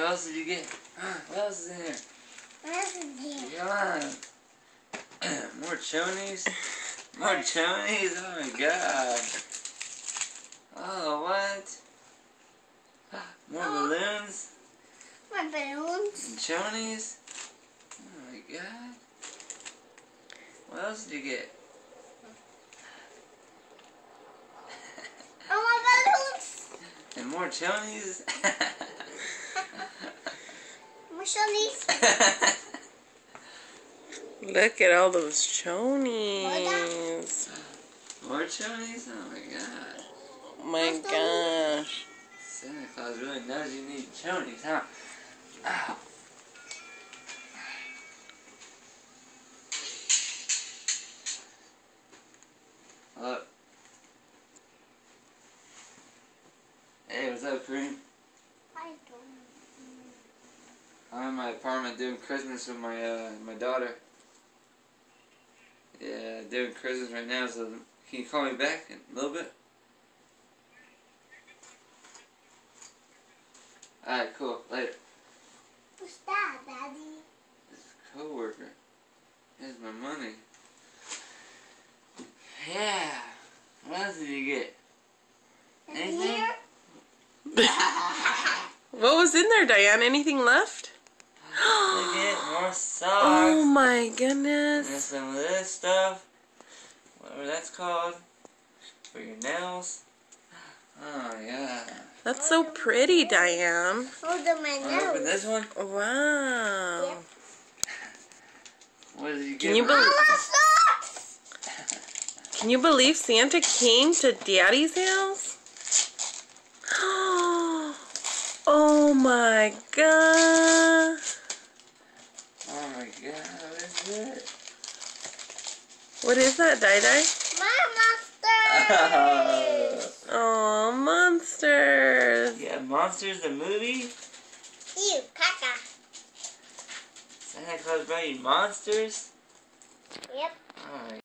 else did you get? What else is in here? Come on. More chonies? More chonies? Oh my god. Oh, what? More balloons? More balloons. And chonies? Oh my god. What else did you get? Oh, my balloons. And more chonies? More chonies. Look at all those chonies. More chonies? Oh my god. Oh my gosh. Santa Claus really knows you need chonies, huh? Ow. Look. Hey, what's up, Kareem? I don't. I'm in my apartment doing Christmas with my daughter. Yeah, doing Christmas right now, so can you call me back in a little bit? Alright, cool. Later. What's that, Daddy? This is a co-worker. Here's my money. Yeah. What else did you get? Anything? Here? What was in there, Diane? Anything left? Look at more socks. Oh my And goodness. some of this stuff. Whatever that's called. For your nails. Oh, yeah. That's so pretty, Diane. Hold on my Wanna open nose. this one? Wow. Yep. What did you get? Can you me? believe? Mama socks! Can you believe Santa came to Daddy's house? Oh my god. Oh my god, what is it? What is that, Dai? My monster! Oh, monsters. Yeah, Monsters the movie? Ew, caca. Santa Claus brought you monsters? Yep. Alright.